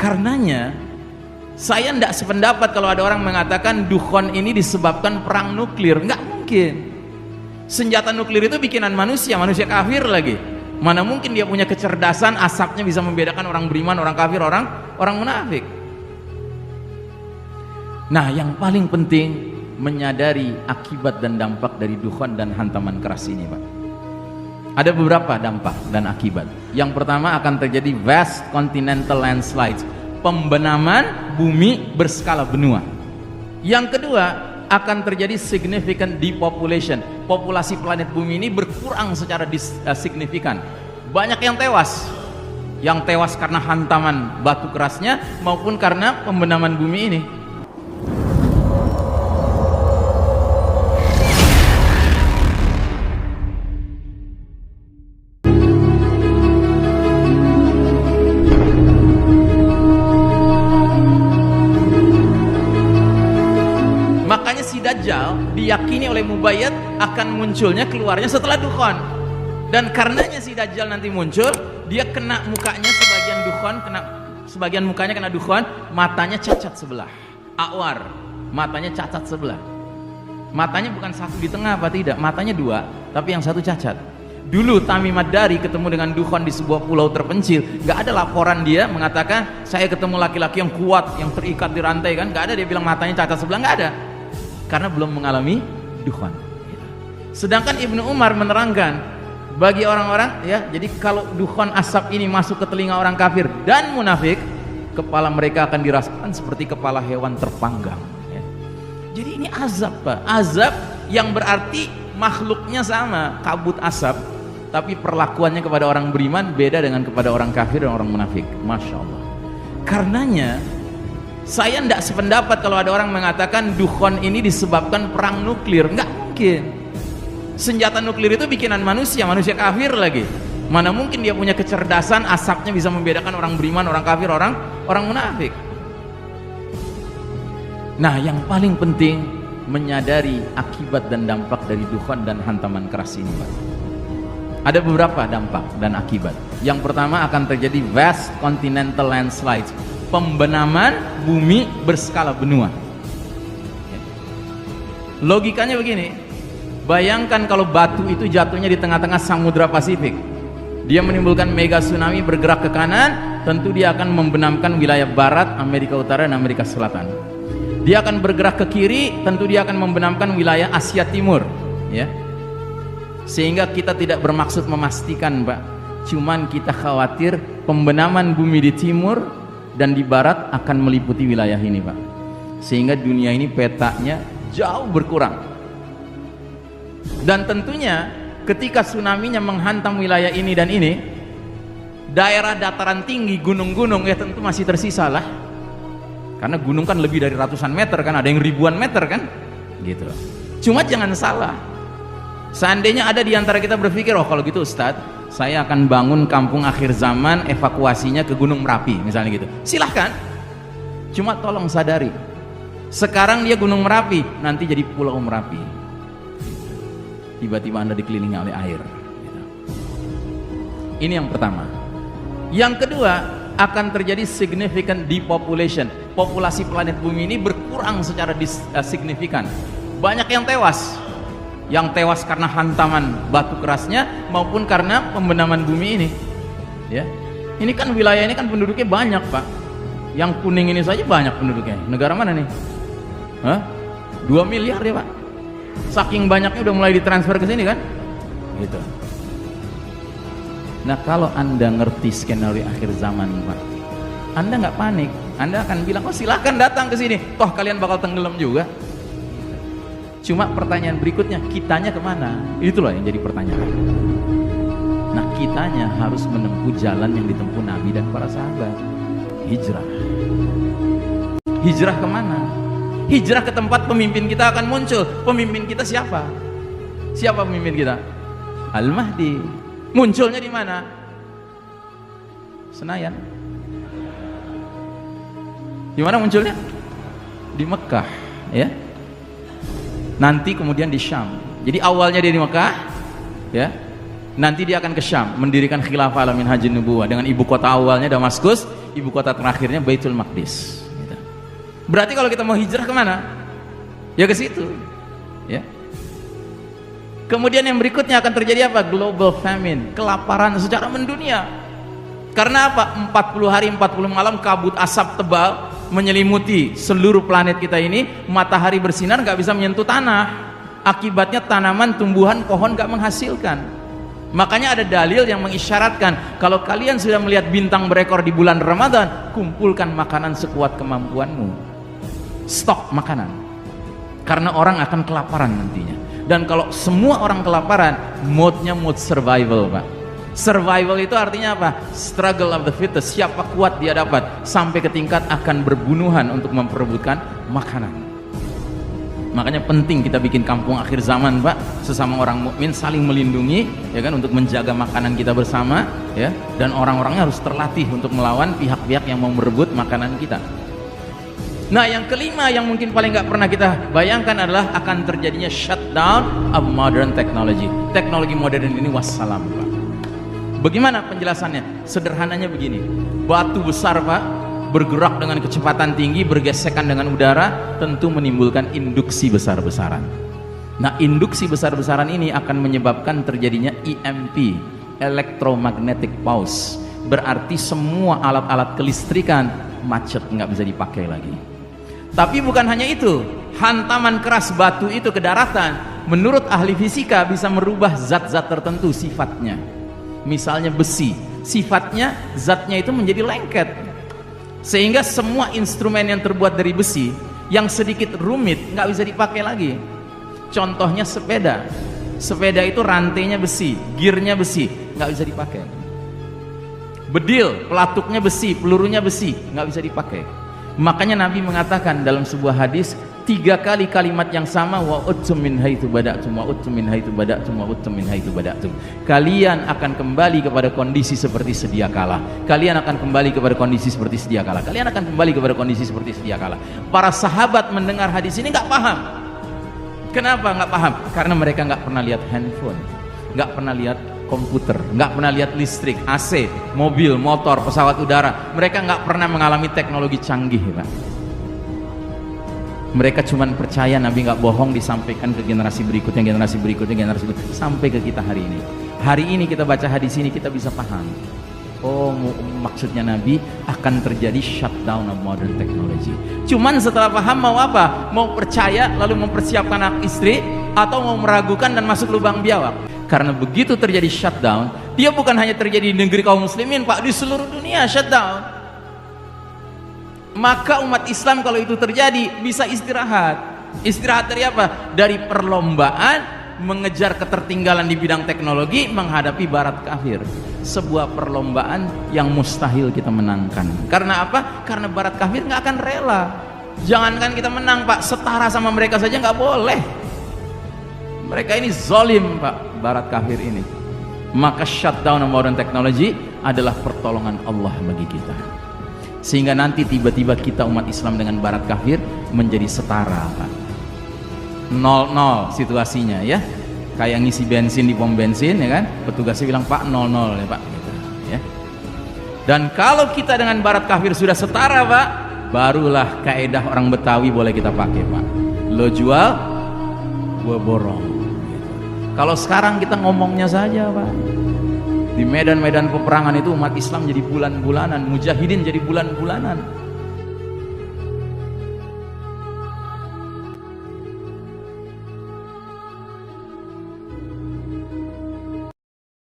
Karenanya saya tidak sependapat kalau ada orang mengatakan dukhon ini disebabkan perang nuklir. Nggak mungkin. Senjata nuklir itu bikinan manusia kafir lagi. Mana mungkin dia punya kecerdasan, asapnya bisa membedakan orang beriman, orang kafir, orang munafik. Nah, yang paling penting menyadari akibat dan dampak dari dukhon dan hantaman keras ini, Pak. Ada beberapa dampak dan akibat. Yang pertama, akan terjadi vast continental landslides, pembenaman bumi berskala benua. Yang kedua, akan terjadi significant depopulation. Populasi planet bumi ini berkurang secara signifikan. Banyak yang tewas. Yang tewas karena hantaman batu kerasnya maupun karena pembenaman bumi ini. Makanya si Dajjal diyakini oleh Mubayyad akan munculnya keluarnya setelah dukhon. Dan karenanya si Dajjal nanti muncul, dia kena mukanya sebagian mukanya kena dukhon, matanya cacat sebelah. Awar, matanya cacat sebelah. Matanya bukan satu di tengah apa tidak, matanya dua, tapi yang satu cacat. Dulu Tamim Ad-Dari ketemu dengan dukhon di sebuah pulau terpencil, nggak ada laporan dia mengatakan saya ketemu laki-laki yang kuat, yang terikat di rantai, kan nggak ada dia bilang matanya cacat sebelah, nggak ada. Karena belum mengalami dukhon. Sedangkan Ibnu Umar menerangkan bagi orang-orang, ya, jadi kalau dukhon asap ini masuk ke telinga orang kafir dan munafik, kepala mereka akan dirasakan seperti kepala hewan terpanggang, ya. Jadi ini azab, Pak. Azab yang berarti makhluknya sama, kabut asap, tapi perlakuannya kepada orang beriman beda dengan kepada orang kafir dan orang munafik. Masya Allah. Karenanya saya tidak sependapat kalau ada orang mengatakan dukhon ini disebabkan perang nuklir. Nggak mungkin. Senjata nuklir itu bikinan manusia kafir lagi. Mana mungkin dia punya kecerdasan, asapnya bisa membedakan orang beriman, orang kafir, orang munafik. Nah, yang paling penting menyadari akibat dan dampak dari dukhon dan hantaman keras ini, Pak. Ada beberapa dampak dan akibat. Yang pertama, akan terjadi vast continental landslides, pembenaman bumi berskala benua. Logikanya begini, bayangkan kalau batu itu jatuhnya di tengah-tengah Samudra Pasifik, dia menimbulkan mega tsunami bergerak ke kanan, tentu dia akan membenamkan wilayah barat, Amerika Utara dan Amerika Selatan. Dia akan bergerak ke kiri, tentu dia akan membenamkan wilayah Asia Timur, ya. Sehingga kita tidak bermaksud memastikan, Pak, cuman kita khawatir pembenaman bumi di timur dan di barat akan meliputi wilayah ini, Pak, sehingga dunia ini petanya jauh berkurang. Dan tentunya ketika tsunami-nya menghantam wilayah ini dan ini, daerah dataran tinggi, gunung-gunung, ya tentu masih tersisa lah, karena gunung kan lebih dari ratusan meter, kan ada yang ribuan meter, kan gitu. Cuma jangan salah, seandainya ada di antara kita berpikir, oh kalau gitu Ustadz, saya akan bangun kampung akhir zaman, evakuasinya ke Gunung Merapi misalnya gitu, silahkan. Cuma tolong sadari, sekarang dia Gunung Merapi, nanti jadi Pulau Merapi, tiba-tiba Anda dikelilingi oleh air. Ini yang pertama. Yang kedua, akan terjadi significant depopulation. Populasi planet bumi ini berkurang secara signifikan. Banyak yang tewas. Yang tewas karena hantaman batu kerasnya maupun karena pembenaman bumi ini, ya. Ini kan wilayah ini kan penduduknya banyak, Pak. Yang kuning ini saja banyak penduduknya. Negara mana nih? 2 miliar ya, Pak. Saking banyaknya udah mulai ditransfer ke sini, kan gitu. Nah, kalau Anda ngerti skenario akhir zaman, Pak, Anda nggak panik. Anda akan bilang, oh silahkan datang ke sini, toh kalian bakal tenggelam juga. Cuma pertanyaan berikutnya, kitanya kemana? Itulah yang jadi pertanyaan. Nah, kitanya harus menempuh jalan yang ditempuh Nabi dan para sahabat. Hijrah. Hijrah kemana? Hijrah ke tempat pemimpin kita akan muncul. Pemimpin kita siapa? Siapa pemimpin kita? Al-Mahdi. Munculnya di mana? Senayan. Di mana munculnya? Di Mekah, ya. Nanti kemudian di Syam. Jadi awalnya dia di Mekah, ya. Nanti dia akan ke Syam, mendirikan khilafah ala minhajin nubuwah dengan ibu kota awalnya Damaskus, ibu kota terakhirnya Baitul Maqdis. Gitu. Berarti kalau kita mau hijrah kemana? Ya ke situ. Ya. Kemudian yang berikutnya akan terjadi apa? Global famine, kelaparan secara mendunia. Karena apa? 40 hari 40 malam kabut asap tebal menyelimuti seluruh planet kita ini, matahari bersinar nggak bisa menyentuh tanah. Akibatnya tanaman, tumbuhan, pohon nggak menghasilkan. Makanya ada dalil yang mengisyaratkan kalau kalian sudah melihat bintang berekor di bulan Ramadan, kumpulkan makanan sekuat kemampuanmu. Stok makanan. Karena orang akan kelaparan nantinya. Dan kalau semua orang kelaparan, mode-nya mode survival, Pak. Survival itu artinya apa? Struggle of the fittest. Siapa kuat dia dapat. Sampai ke tingkat akan berbunuhan untuk memperebutkan makanan. Makanya penting kita bikin kampung akhir zaman, Pak. Sesama orang mukmin saling melindungi, ya kan, untuk menjaga makanan kita bersama, ya. Dan orang-orangnya harus terlatih untuk melawan pihak-pihak yang mau merebut makanan kita. Nah, yang kelima yang mungkin paling nggak pernah kita bayangkan adalah akan terjadinya shutdown of modern technology. Teknologi modern ini wassalam, Pak. Bagaimana penjelasannya? Sederhananya begini. Batu besar, Pak, bergerak dengan kecepatan tinggi, bergesekan dengan udara, tentu menimbulkan induksi besar-besaran. Nah, induksi besar-besaran ini akan menyebabkan terjadinya EMP, electromagnetic pulse. Berarti semua alat-alat kelistrikan macet, nggak bisa dipakai lagi. Tapi bukan hanya itu, hantaman keras batu itu ke daratan, menurut ahli fisika bisa merubah zat-zat tertentu sifatnya. Misalnya besi, sifatnya, zatnya itu menjadi lengket. Sehingga semua instrumen yang terbuat dari besi yang sedikit rumit nggak bisa dipakai lagi. Contohnya sepeda. Sepeda itu rantainya besi, gearnya besi, nggak bisa dipakai. Bedil, pelatuknya besi, pelurunya besi, nggak bisa dipakai. Makanya Nabi mengatakan dalam sebuah hadis 3 kali kalimat yang sama, wa uttum min haitsu bada'tum wa uttum min haitsu bada'tum wa uttum min haitsu bada'tum. Kalian akan kembali kepada kondisi seperti sedia kala. Kalian akan kembali kepada kondisi seperti sedia kala. Kalian akan kembali kepada kondisi seperti sedia kala. Para sahabat mendengar hadis ini nggak paham. Kenapa nggak paham? Karena mereka nggak pernah lihat handphone, nggak pernah lihat komputer, nggak pernah lihat listrik, AC, mobil, motor, pesawat udara. Mereka nggak pernah mengalami teknologi canggih, Pak. Mereka cuma percaya Nabi nggak bohong, disampaikan ke generasi berikutnya, generasi berikutnya, generasi berikutnya, sampai ke kita hari ini. Hari ini kita baca hadis ini, kita bisa paham. Oh, maksudnya Nabi akan terjadi shutdown of modern technology. Cuman setelah paham mau apa? Mau percaya lalu mempersiapkan anak istri, atau mau meragukan dan masuk lubang biawak? Karena begitu terjadi shutdown, dia bukan hanya terjadi di negeri kaum muslimin, Pak, di seluruh dunia shutdown. Maka umat Islam kalau itu terjadi bisa istirahat. Istirahat dari apa? Dari perlombaan mengejar ketertinggalan di bidang teknologi menghadapi barat kafir. Sebuah perlombaan yang mustahil kita menangkan. Karena apa? Karena barat kafir nggak akan rela. Jangankan kita menang, Pak, setara sama mereka saja nggak boleh. Mereka ini zalim, Pak, barat kafir ini. Maka shutdown of modern technology adalah pertolongan Allah bagi kita. Sehingga nanti tiba-tiba kita umat Islam dengan barat kafir menjadi setara, Pak. 0-0 situasinya, ya. Kayak ngisi bensin di pom bensin, ya kan? Petugasnya bilang, Pak, 0-0 ya, Pak, gitu, ya. Dan kalau kita dengan barat kafir sudah setara, Pak, barulah kaedah orang Betawi boleh kita pakai, Pak. Lo jual, gua borong, gitu. Kalau sekarang kita ngomongnya saja, Pak. Di medan-medan peperangan itu umat Islam jadi bulan-bulanan, mujahidin jadi bulan-bulanan.